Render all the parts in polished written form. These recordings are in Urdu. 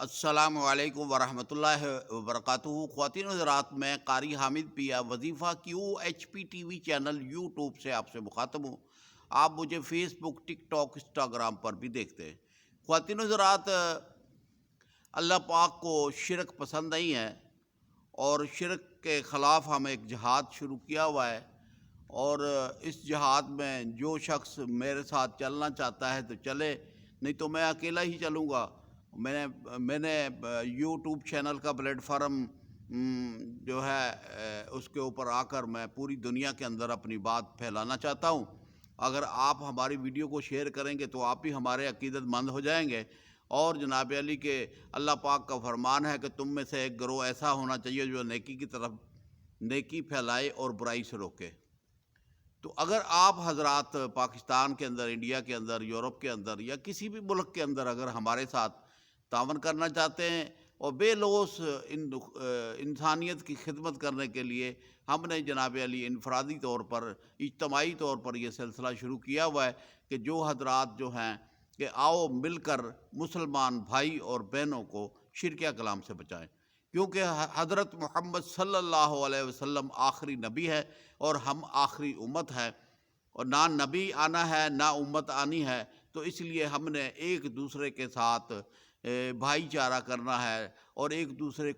السلام علیکم ورحمۃ اللہ وبرکاتہ۔ خواتین و حضرات، میں قاری حامد پیا وظیفہ QHP TV چینل یوٹیوب سے آپ سے مخاطب ہوں۔ آپ مجھے فیس بک، ٹک ٹاک، انسٹاگرام پر بھی دیکھتے ہیں۔ خواتین و حضرات، اللہ پاک کو شرک پسند نہیں ہے، اور شرک کے خلاف ہم ایک جہاد شروع کیا ہوا ہے، اور اس جہاد میں جو شخص میرے ساتھ چلنا چاہتا ہے تو چلے، نہیں تو میں اکیلا ہی چلوں گا۔ میں نے یوٹیوب چینل کا پلیٹ فارم جو ہے اس کے اوپر آ کر میں پوری دنیا کے اندر اپنی بات پھیلانا چاہتا ہوں۔ اگر آپ ہماری ویڈیو کو شیئر کریں گے تو آپ بھی ہمارے عقیدت مند ہو جائیں گے۔ اور جناب علی کے اللہ پاک کا فرمان ہے کہ تم میں سے ایک گروہ ایسا ہونا چاہیے جو نیکی کی طرف نیکی پھیلائے اور برائی سے روکے۔ تو اگر آپ حضرات پاکستان کے اندر، انڈیا کے اندر، یورپ کے اندر یا کسی بھی ملک کے اندر اگر ہمارے ساتھ تعاون کرنا چاہتے ہیں اور بے لوث انسانیت کی خدمت کرنے کے لیے، ہم نے جناب علی انفرادی طور پر، اجتماعی طور پر یہ سلسلہ شروع کیا ہوا ہے کہ جو حضرات جو ہیں کہ آؤ مل کر مسلمان بھائی اور بہنوں کو شرکیہ کلام سے بچائیں، کیونکہ حضرت محمد صلی اللہ علیہ وسلم آخری نبی ہے اور ہم آخری امت ہے، اور نہ نبی آنا ہے نہ امت آنی ہے۔ تو اس لیے ہم نے ایک دوسرے کے ساتھ بھائی چارہ کرنا ہے، اور ایک دوسرے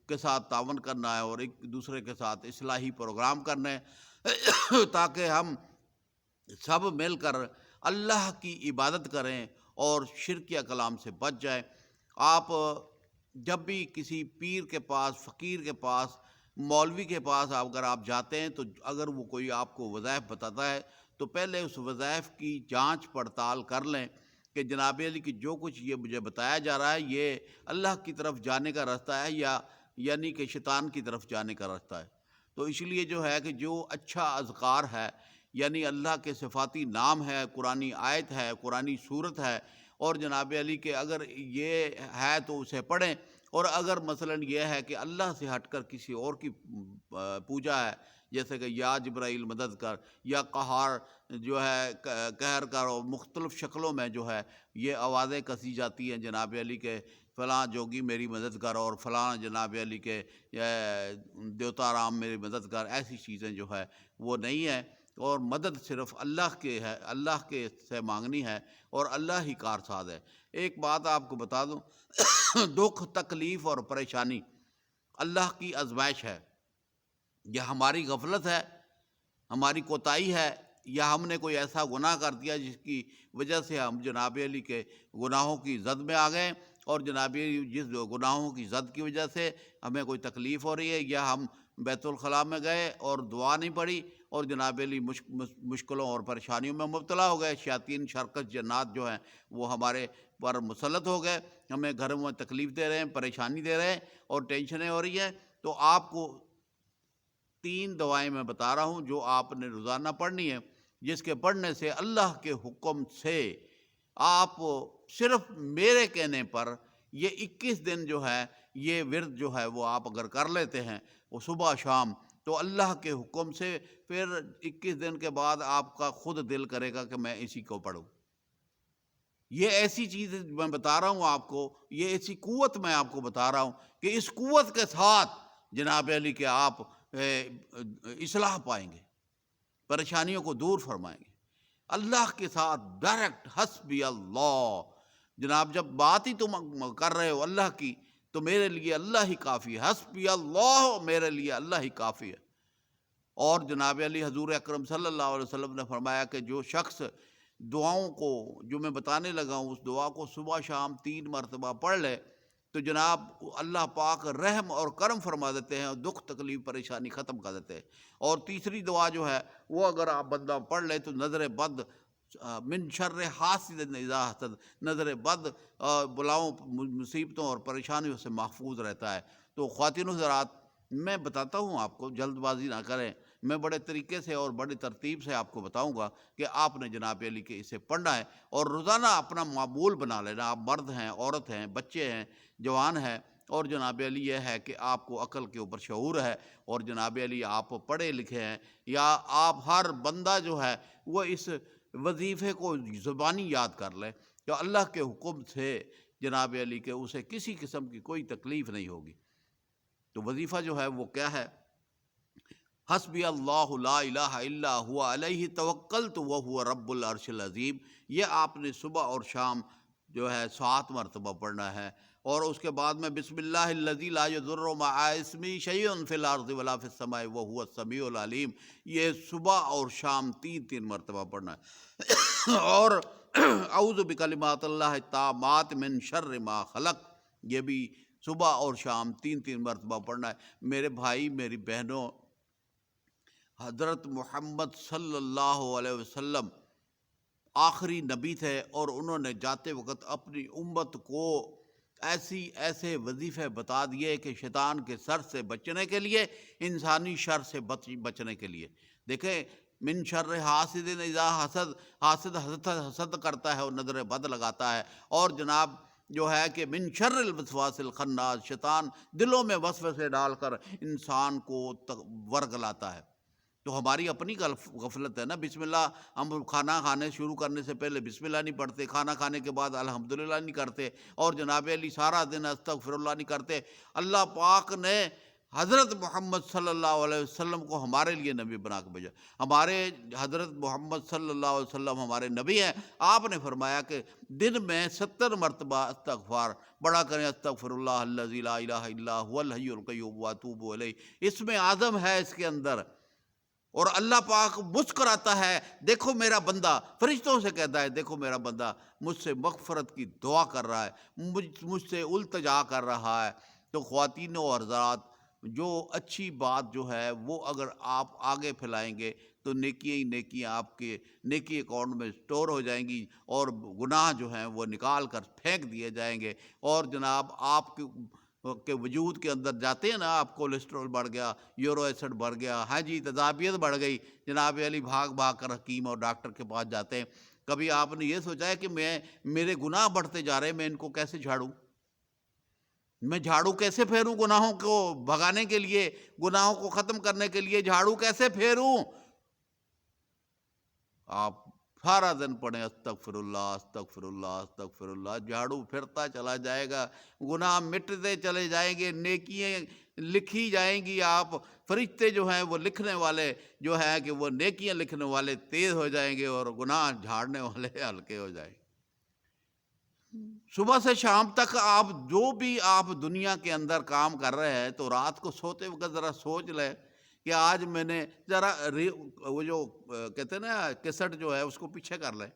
کے ساتھ تعاون کرنا ہے، اور ایک دوسرے کے ساتھ اصلاحی پروگرام کرنے ہیں تاکہ ہم سب مل کر اللہ کی عبادت کریں اور شرکیہ کلام سے بچ جائیں۔ آپ جب بھی کسی پیر کے پاس، فقیر کے پاس، مولوی کے پاس اگر آپ جاتے ہیں تو اگر وہ کوئی آپ کو وظائف بتاتا ہے تو پہلے اس وظائف کی جانچ پڑتال کر لیں کہ جناب علی کی جو کچھ یہ مجھے بتایا جا رہا ہے یہ اللہ کی طرف جانے کا راستہ ہے یا یعنی کہ شیطان کی طرف جانے کا راستہ ہے۔ تو اس لیے جو ہے کہ جو اچھا اذکار ہے، یعنی اللہ کے صفاتی نام ہے، قرآنی آیت ہے، قرآنی صورت ہے، اور جناب علی کے اگر یہ ہے تو اسے پڑھیں، اور اگر مثلاً یہ ہے کہ اللہ سے ہٹ کر کسی اور کی پوجا ہے، جیسے کہ یا جبرائیل مدد کر، یا قہار جو ہے قہر کر، اور مختلف شکلوں میں جو ہے یہ آوازیں کسی جاتی ہیں جناب علی کے فلاں جوگی میری مدد کر، اور فلاں جناب علی کے دیوتا رام میری مدد کر، ایسی چیزیں جو ہے وہ نہیں ہیں، اور مدد صرف اللہ کے ہے، اللہ کے سے مانگنی ہے، اور اللہ ہی کارساز ہے۔ ایک بات آپ کو بتا دوں دکھ، تکلیف اور پریشانی اللہ کی آزمائش ہے۔ یہ ہماری غفلت ہے، ہماری کوتاہی ہے، یا ہم نے کوئی ایسا گناہ کر دیا جس کی وجہ سے ہم جناب علی کے گناہوں کی زد میں آ گئے، اور جناب علی جس گناہوں کی زد کی وجہ سے ہمیں کوئی تکلیف ہو رہی ہے، یا ہم بیت الخلاء میں گئے اور دعا نہیں پڑھی اور جناب علی مشکلوں اور پریشانیوں میں مبتلا ہو گئے، شیاطین، شرکش، جنات جو ہیں وہ ہمارے پر مسلط ہو گئے، ہمیں گھروں میں تکلیف دے رہے ہیں، پریشانی دے رہے ہیں اور ٹینشنیں ہو رہی ہیں، تو آپ کو 3 دعائیں میں بتا رہا ہوں جو آپ نے روزانہ پڑھنی ہے، جس کے پڑھنے سے اللہ کے حکم سے آپ صرف میرے کہنے پر یہ 21 دن جو ہے یہ ورد جو ہے وہ آپ اگر کر لیتے ہیں وہ صبح شام، تو اللہ کے حکم سے پھر 21 دن کے بعد آپ کا خود دل کرے گا کہ میں اسی کو پڑھوں۔ یہ ایسی چیز میں بتا رہا ہوں آپ کو، یہ ایسی قوت میں آپ کو بتا رہا ہوں کہ اس قوت کے ساتھ جناب علی کہ آپ اصلاح پائیں گے، پریشانیوں کو دور فرمائیں گے اللہ کے ساتھ ڈائریکٹ۔ حسبی اللہ، جناب جب بات ہی تم کر رہے ہو اللہ کی تو میرے لیے اللہ ہی کافی ہے، حسبی اللہ، میرے لیے اللہ ہی کافی ہے۔ اور جناب علی حضور اکرم صلی اللہ علیہ وسلم نے فرمایا کہ جو شخص دعاؤں کو جو میں بتانے لگا ہوں اس دعا کو صبح شام 3 مرتبہ پڑھ لے تو جناب اللہ پاک رحم اور کرم فرما دیتے ہیں، اور دکھ، تکلیف، پریشانی ختم کر دیتے ہیں۔ اور تیسری دعا جو ہے وہ اگر آپ بندہ پڑھ لے تو نظر بد، من شر حاسد اذا حسد، نظر بد، بلاؤں، مصیبتوں اور پریشانیوں سے محفوظ رہتا ہے۔ تو خواتین و حضرات، میں بتاتا ہوں آپ کو، جلد بازی نہ کریں، میں بڑے طریقے سے اور بڑی ترتیب سے آپ کو بتاؤں گا کہ آپ نے جناب علی کے اسے پڑھنا ہے اور روزانہ اپنا معمول بنا لینا۔ آپ مرد ہیں، عورت ہیں، بچے ہیں، جوان ہیں، اور جناب علی یہ ہے کہ آپ کو عقل کے اوپر شعور ہے، اور جناب علی آپ پڑھے لکھے ہیں، یا آپ ہر بندہ جو ہے وہ اس وظیفے کو زبانی یاد کر لے کہ اللہ کے حکم سے جناب علی کہ اسے کسی قسم کی کوئی تکلیف نہیں ہوگی۔ تو وظیفہ جو ہے وہ کیا ہے؟ حسبی اللہ لا الہ الا ہوا علیہ توکلت وہو رب العرش العظیم۔ یہ آپ نے صبح اور شام جو ہے 7 مرتبہ پڑھنا ہے، اور اس کے بعد میں بسم اللہ الذی لا یضر مع اسمہ شیء فی الارض ولا فی السماء وہو السمیع العلیم، یہ صبح اور شام 3 مرتبہ پڑھنا ہے۔ اور اعوذ بکلمات اللہ التامات من شر ما خلق، یہ بھی صبح اور شام 3 مرتبہ پڑھنا ہے۔ میرے بھائی، میری بہنوں، حضرت محمد صلی اللہ علیہ وسلم آخری نبی تھے، اور انہوں نے جاتے وقت اپنی امت کو ایسے وظیفے بتا دیے کہ شیطان کے سر سے بچنے کے لیے، انسانی شر سے بچنے کے لیے۔ دیکھیں، من شر حاسد اذا حسد، حاسد حسد کرتا ہے اور نظر بد لگاتا ہے، اور جناب جو ہے کہ من شر الوسواس الخناس، شیطان دلوں میں وسوسے ڈال کر انسان کو ورگلاتا ہے۔ تو ہماری اپنی غفلت ہے نا۔ بسم اللہ، ہم کھانا کھانے شروع کرنے سے پہلے بسم اللہ نہیں پڑھتے، کھانا کھانے کے بعد الحمدللہ نہیں کرتے، اور جناب علی سارا دن استغفر اللہ نہیں کرتے۔ اللہ پاک نے حضرت محمد صلی اللہ علیہ وسلم کو ہمارے لیے نبی بنا کے بھیجا۔ ہمارے حضرت محمد صلی اللہ علیہ وسلم ہمارے نبی ہیں۔ آپ نے فرمایا کہ دن میں 70 مرتبہ استغفار بڑا کریں، استغفر اللہ الذی لا الہ الا هو الحی القیوم واتوب الیہ۔ اس میں عزم ہے اس کے اندر، اور اللہ پاک مسکراتا ہے، دیکھو میرا بندہ، فرشتوں سے کہتا ہے دیکھو میرا بندہ مجھ سے مغفرت کی دعا کر رہا ہے، مجھ سے التجا کر رہا ہے۔ تو خواتینوں اور حضرات، جو اچھی بات جو ہے وہ اگر آپ آگے پھیلائیں گے تو نیکیاں ہی نیکیاں آپ کے نیکی اکاؤنٹ میں سٹور ہو جائیں گی، اور گناہ جو ہیں وہ نکال کر پھینک دیے جائیں گے۔ اور جناب آپ کے وجود کے اندر جاتے ہیں نا، آپ کولیسٹرول بڑھ گیا، یورو ایسڈ بڑھ گیا، ہاں جی تذابیت بڑھ گئی، جناب علی بھاگ بھاگ کر حکیم اور ڈاکٹر کے پاس جاتے ہیں۔ کبھی آپ نے یہ سوچا ہے کہ میرے گناہ بڑھتے جا رہے ہیں، میں ان کو کیسے جھاڑوں؟ میں جھاڑو کیسے پھیروں گناہوں کو بھگانے کے لیے، گناہوں کو ختم کرنے کے لیے جھاڑو کیسے پھیروں؟ آپ سارا دن پڑھیں استغفر اللہ استغفر اللہ استغفر اللہ، جھاڑو پھرتا چلا جائے گا، گناہ مٹتے چلے جائیں گے، نیکیاں لکھی جائیں گی۔ آپ فرشتے جو ہیں وہ لکھنے والے جو ہیں کہ وہ نیکیاں لکھنے والے تیز ہو جائیں گے، اور گناہ جھاڑنے والے ہلکے ہو جائیں گے۔ صبح سے شام تک آپ جو بھی آپ دنیا کے اندر کام کر رہے ہیں، تو رات کو سوتے وقت ذرا سوچ لیں کہ آج میں نے ذرا وہ جو کہتے ہیں نا کیسٹ جو ہے اس کو پیچھے کر لیں،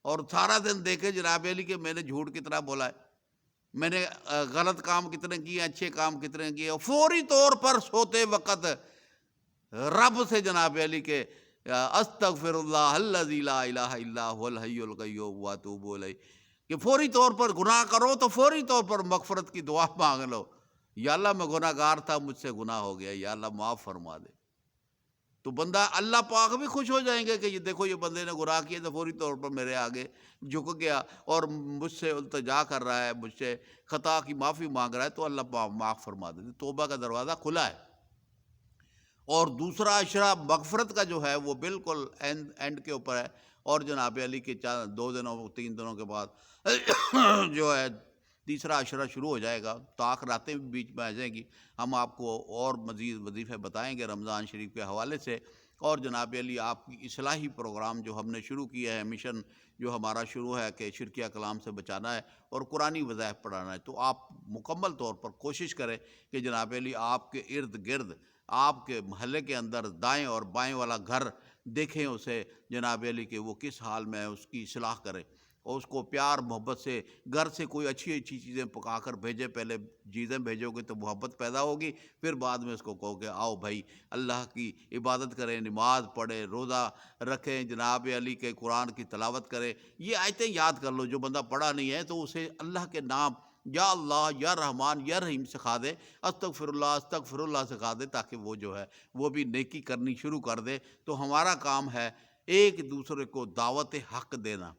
اور سارا دن دیکھے جناب علی کہ میں نے جھوٹ کتنا بولا ہے، میں نے غلط کام کتنے کیے، اچھے کام کتنے کیے، اور فوری طور پر سوتے وقت رب سے جناب علی کے استغفر اللہ الذی لا الہ الا هو الحی القیوم واتوب الیہ، کہ فوری طور پر گناہ کرو تو فوری طور پر مغفرت کی دعا مانگ لو، یا اللہ میں گناہ گار تھا، مجھ سے گناہ ہو گیا، یا اللہ معاف فرما دے۔ تو بندہ، اللہ پاک بھی خوش ہو جائیں گے کہ یہ دیکھو یہ بندے نے گناہ کیے تو فوری طور پر میرے آگے جھک گیا اور مجھ سے التجا کر رہا ہے، مجھ سے خطا کی معافی مانگ رہا ہے، تو اللہ پاک معاف فرما دے۔ توبہ کا دروازہ کھلا ہے۔ اور دوسرا عشرہ مغفرت کا جو ہے وہ بالکل اینڈ کے اوپر ہے، اور جناب علی کے 2 دنوں 3 دنوں کے بعد جو ہے تیسرا عشرہ شروع ہو جائے گا، طاق راتیں بھی بیچ میں آ جائیں گی۔ ہم آپ کو اور مزید وظیفے بتائیں گے رمضان شریف کے حوالے سے، اور جناب علی آپ کی اصلاحی پروگرام جو ہم نے شروع کیا ہے، مشن جو ہمارا شروع ہے کہ شرکیہ کلام سے بچانا ہے اور قرآنی وظائف پڑھانا ہے، تو آپ مکمل طور پر کوشش کریں کہ جناب علی آپ کے ارد گرد، آپ کے محلے کے اندر دائیں اور بائیں والا گھر دیکھیں اسے جناب علی کہ وہ کس حال میں ہے، اس کی اصلاح کریں، اور اس کو پیار محبت سے گھر سے کوئی اچھی چیزیں پکا کر بھیجیں۔ پہلے چیزیں بھیجو گے تو محبت پیدا ہوگی، پھر بعد میں اس کو کہو کہ آؤ بھائی اللہ کی عبادت کریں، نماز پڑھیں، روزہ رکھیں، جناب علی کے قرآن کی تلاوت کریں۔ یہ آیتیں یاد کر لو، جو بندہ پڑھا نہیں ہے تو اسے اللہ کے نام یا اللہ یا رحمان یا رحیم سکھا دے، استغفر اللہ سکھا دے، تاکہ وہ جو ہے وہ بھی نیکی کرنی شروع کر دے۔ تو ہمارا کام ہے ایک دوسرے کو دعوت حق دینا۔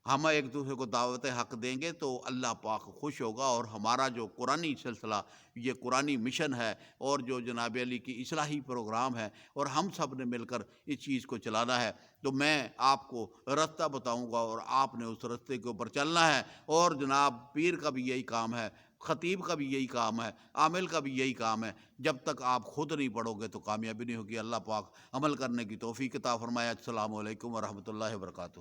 ہم ایک دوسرے کو دعوت حق دیں گے تو اللہ پاک خوش ہوگا، اور ہمارا جو قرآنی سلسلہ، یہ قرآنی مشن ہے، اور جو جناب علی کی اصلاحی پروگرام ہے، اور ہم سب نے مل کر اس چیز کو چلانا ہے، تو میں آپ کو راستہ بتاؤں گا اور آپ نے اس راستے کے اوپر چلنا ہے۔ اور جناب پیر کا بھی یہی کام ہے، خطیب کا بھی یہی کام ہے، عامل کا بھی یہی کام ہے۔ جب تک آپ خود نہیں پڑھو گے تو کامیابی نہیں ہوگی۔ اللہ پاک عمل کرنے کی توفیق عطا فرمائے۔ السلام علیکم ورحمۃ اللہ وبرکاتہ۔